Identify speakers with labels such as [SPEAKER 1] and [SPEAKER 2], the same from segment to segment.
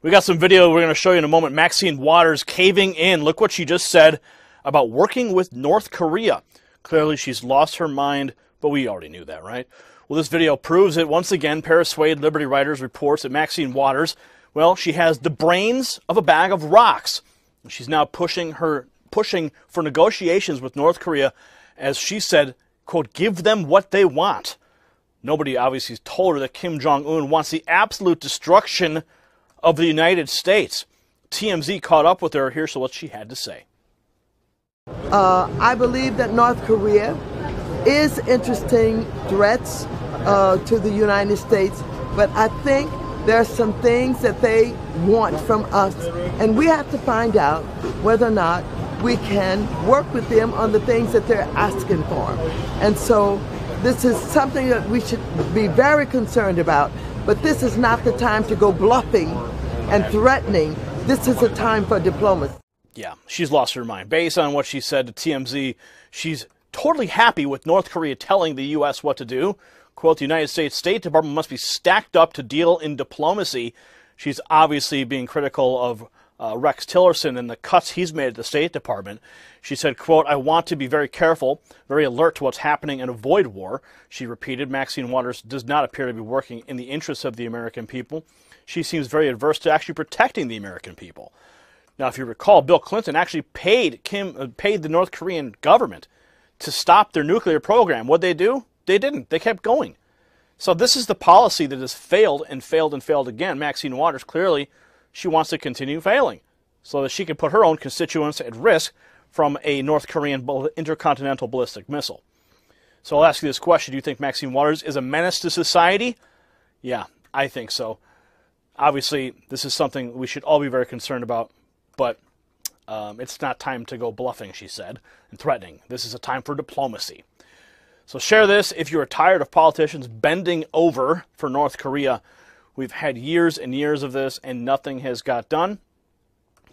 [SPEAKER 1] We got some video we're going to show you in a moment. Maxine Waters caving in. Look what she just said about working with North Korea. Clearly, she's lost her mind, but we already knew that, right? Well, this video proves it. Once again, Paris Wade, Liberty Writers, reports that Maxine Waters, well, she has the brains of a bag of rocks. She's now pushing for negotiations with North Korea, as she said, quote, give them what they want. Nobody obviously told her that Kim Jong-un wants the absolute destruction of the United States. TMZ caught up with her. Here's what she had to say.
[SPEAKER 2] I believe that North Korea is interesting threats to the United States, but I think there are some things that they want from us, and we have to find out whether or not we can work with them on the things that they're asking for. And so this is something that we should be very concerned about, but this is not the time to go bluffing and threatening. This is a time for diplomacy.
[SPEAKER 1] Yeah, she's lost her mind. Based on what she said to TMZ, she's totally happy with North Korea telling the U.S. what to do. Quote, the United States State Department must be stacked up to deal in diplomacy. She's obviously being critical of Rex Tillerson and the cuts he's made at the State Department. She said, quote, I want to be very careful, very alert to what's happening and avoid war. She repeated, Maxine Waters does not appear to be working in the interests of the American people. She seems very adverse to actually protecting the American people. Now, if you recall, Bill Clinton actually paid the North Korean government to stop their nuclear program. What'd they do? They didn't. They kept going. So this is the policy that has failed and failed and failed again. Maxine Waters, clearly, she wants to continue failing so that she can put her own constituents at risk from a North Korean intercontinental ballistic missile. So I'll ask you this question. Do you think Maxine Waters is a menace to society? Yeah, I think so. Obviously, this is something we should all be very concerned about, but it's not time to go bluffing, she said, and threatening. This is a time for diplomacy. So share this if you are tired of politicians bending over for North Korea. We've had years and years of this, and nothing has got done.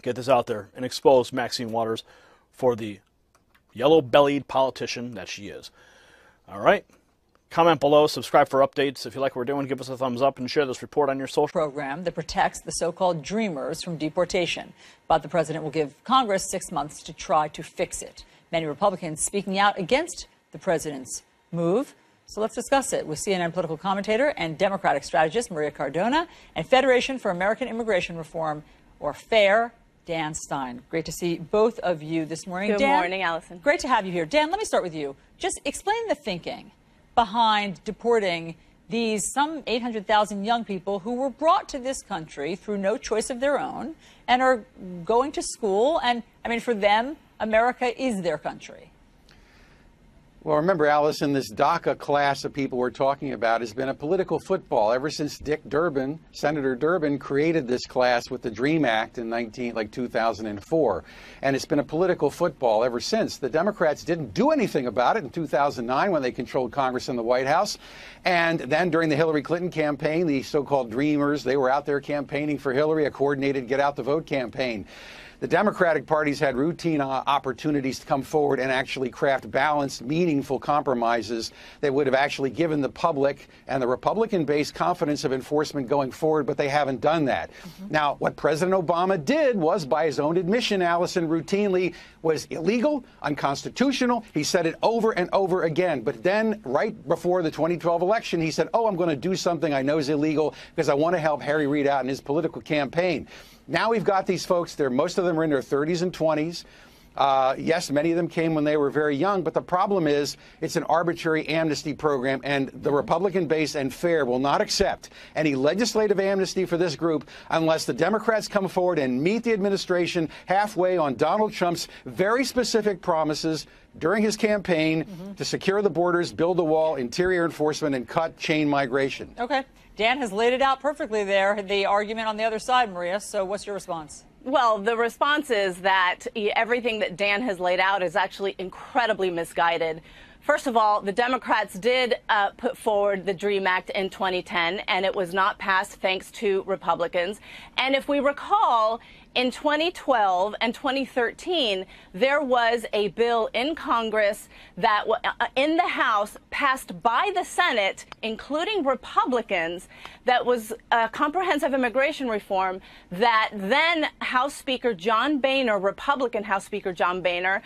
[SPEAKER 1] Get this out there and expose Maxine Waters for the yellow-bellied politician that she is. All right. Comment below, subscribe for updates. If you like what we're doing, give us a thumbs up and share this report on your social
[SPEAKER 3] program that protects the so-called dreamers from deportation. But the president will give Congress 6 months to try to fix it. Many Republicans speaking out against the president's move. So let's discuss it with CNN political commentator and Democratic strategist Maria Cardona and Federation for American Immigration Reform, or FAIR, Dan Stein. Great to see both of you this morning.
[SPEAKER 4] Good
[SPEAKER 3] Dan,
[SPEAKER 4] morning, Allison.
[SPEAKER 3] Great to have you here. Dan, let me start with you. Just explain the thinking behind deporting these some 800,000 young people who were brought to this country through no choice of their own and are going to school. And, I mean, for them, America is their country.
[SPEAKER 5] Well, remember, Allison, this DACA class of people we're talking about has been a political football ever since Senator Durbin created this class with the DREAM Act in 2004. And it's been a political football ever since. The Democrats didn't do anything about it in 2009 when they controlled Congress and the White House. And then during the Hillary Clinton campaign, the so-called Dreamers, they were out there campaigning for Hillary, a coordinated get out the vote campaign. The Democratic parties had routine opportunities to come forward and actually craft balanced, meaningful compromises that would have actually given the public and the Republican base confidence of enforcement going forward, but they haven't done that. Now, what President Obama did was, by his own admission, Allison, routinely was illegal, unconstitutional. He said it over and over again. But then, right before the 2012 election, he said, oh, I'm going to do something I know is illegal because I want to help Harry Reid out in his political campaign. Now we've got these folks, most of them are in their 30s and 20s. Yes, many of them came when they were very young, but the problem is it's an arbitrary amnesty program, and the Republican base and FAIR will not accept any legislative amnesty for this group unless the Democrats come forward and meet the administration halfway on Donald Trump's very specific promises during his campaign to secure the borders, build a wall, interior enforcement, and cut chain migration.
[SPEAKER 3] Okay. Dan has laid it out perfectly there, the argument on the other side, Maria. So what's your response?
[SPEAKER 4] Well, the response is that everything that Dan has laid out is actually incredibly misguided. First of all, the Democrats did put forward the DREAM Act in 2010, and it was not passed thanks to Republicans. And if we recall, in 2012 and 2013, there was a bill in Congress that in the House passed by the Senate, including Republicans, that was comprehensive immigration reform that then House Speaker John Boehner, Republican House Speaker John Boehner,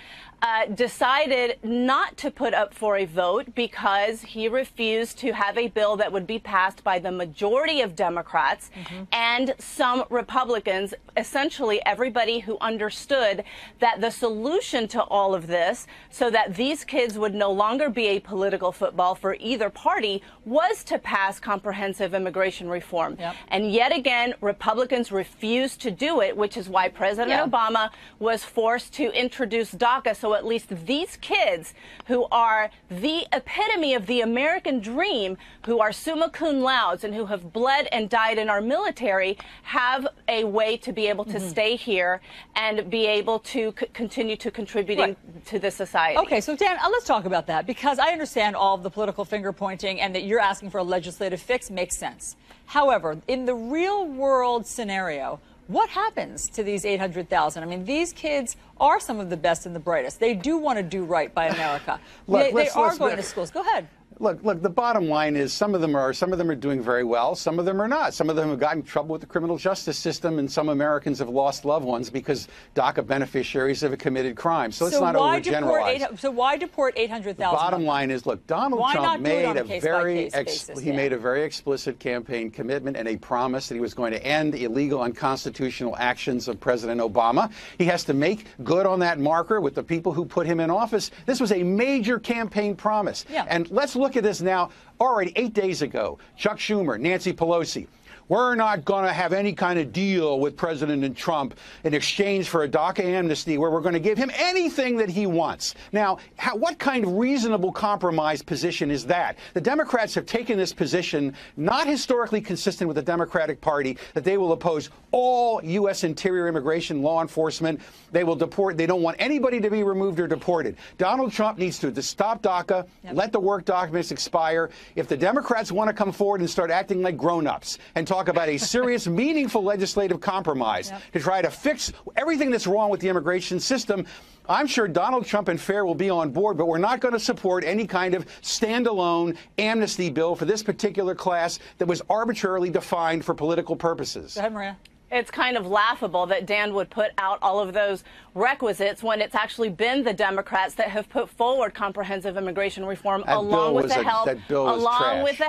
[SPEAKER 4] decided not to put up for a vote because he refused to have a bill that would be passed by the majority of Democrats and some Republicans, essentially everybody who understood that the solution to all of this, so that these kids would no longer be a political football for either party, was to pass comprehensive immigration reform. And yet again, Republicans refused to do it, which is why President Obama was forced to introduce DACA, so at least these kids who are the epitome of the American dream, who are summa cum laude and who have bled and died in our military, have a way to be able to stay here and be able to continue to contributing to the society.
[SPEAKER 3] Okay, so Dan, let's talk about that, because I understand all of the political finger pointing and that you're asking for a legislative fix makes sense. However, in the real world scenario, what happens to these 800,000? I mean, these kids are some of the best and the brightest. They do want to do right by America. They are going to schools. Go ahead.
[SPEAKER 5] Look, the bottom line is some of them are doing very well, some of them are not. Some of them have gotten in trouble with the criminal justice system, and some Americans have lost loved ones because DACA beneficiaries have committed crimes. So let's not overgeneralize.
[SPEAKER 3] So why deport 800,000?
[SPEAKER 5] The bottom line is, look, Donald Trump made a very explicit campaign commitment and a promise that he was going to end illegal, unconstitutional actions of President Obama. He has to make good on that marker with the people who put him in office. This was a major campaign promise. And let's look at this now. Already 8 days ago, Chuck Schumer, Nancy Pelosi, we're not going to have any kind of deal with President Trump in exchange for a DACA amnesty where we're going to give him anything that he wants. Now, what kind of reasonable compromise position is that? The Democrats have taken this position, not historically consistent with the Democratic Party, that they will oppose all U.S. interior immigration law enforcement. They will deport. They don't want anybody to be removed or deported. Donald Trump needs to stop DACA, let the work documents expire. If the Democrats want to come forward and start acting like grown-ups and talk about a serious, meaningful legislative compromise to try to fix everything that's wrong with the immigration system, I'm sure Donald Trump and FAIR will be on board, but we're not going to support any kind of standalone amnesty bill for this particular class that was arbitrarily defined for political purposes.
[SPEAKER 3] Go ahead, Maria.
[SPEAKER 4] It's kind of laughable that Dan would put out all of those requisites when it's actually been the Democrats that have put forward comprehensive immigration reform along with the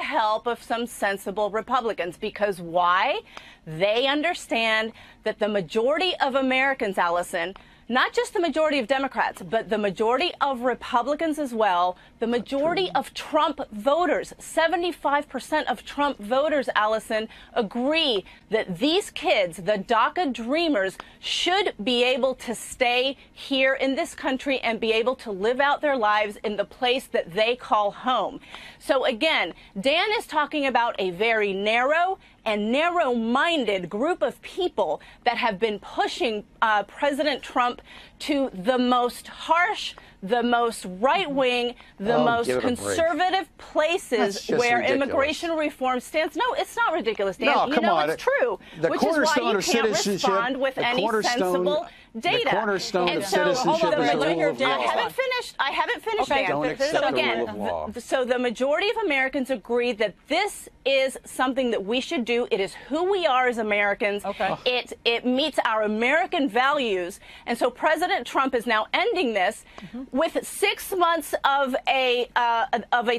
[SPEAKER 4] help of some sensible Republicans. Because why? They understand that the majority of Americans, Allison, not just the majority of Democrats, but the majority of Republicans as well, the majority of Trump voters, 75% of Trump voters, Allison, agree that these kids, the DACA dreamers, should be able to stay here in this country and be able to live out their lives in the place that they call home. So again, Dan is talking about a very narrow and narrow-minded group of people that have been pushing President Trump to the most harsh, the most right-wing, the most conservative places where immigration reform stands. No, it's not ridiculous, Dan.
[SPEAKER 5] No, come on.
[SPEAKER 4] It's true, which is why you can't respond with any sensible data.
[SPEAKER 5] The cornerstone of citizenship is the rule of law.
[SPEAKER 4] I haven't finished, Dan.
[SPEAKER 5] Don't accept the rule of law.
[SPEAKER 4] So the majority of Americans agree that this is something that we should do. It is who we are as Americans. It meets our American values. And so President Trump is now ending this with 6 months of a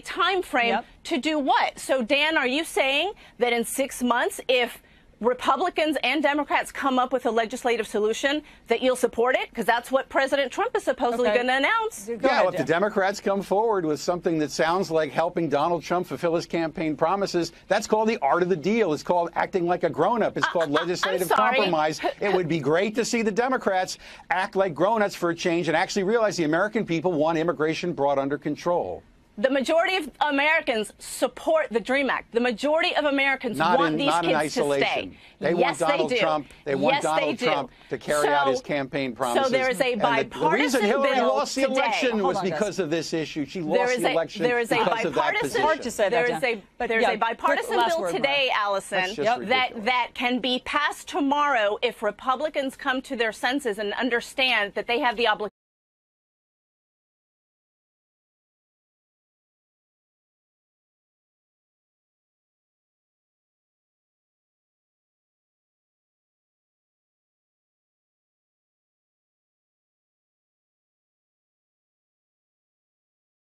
[SPEAKER 4] time frame to do what? So, Dan, are you saying that in 6 months, if Republicans and Democrats come up with a legislative solution, that you'll support it? Because that's what President Trump is supposedly going to announce.
[SPEAKER 5] If the Democrats come forward with something that sounds like helping Donald Trump fulfill his campaign promises, that's called the art of the deal. It's called acting like a grown-up. It's called legislative compromise. It would be great to see the Democrats act like grown-ups for a change and actually realize the American people want immigration brought under control.
[SPEAKER 4] The majority of Americans support the DREAM Act. The majority of Americans want these kids to stay.
[SPEAKER 5] They want Donald Trump. They want Donald Trump to carry out his campaign promises.
[SPEAKER 4] So there is a bipartisan
[SPEAKER 5] the reason Hillary
[SPEAKER 4] bill
[SPEAKER 5] lost the election was because of this issue. She lost the election because of that position.
[SPEAKER 4] Hard to say that, there is a bipartisan bill today, Allison, that can be passed tomorrow if Republicans come to their senses and understand that they have the obligation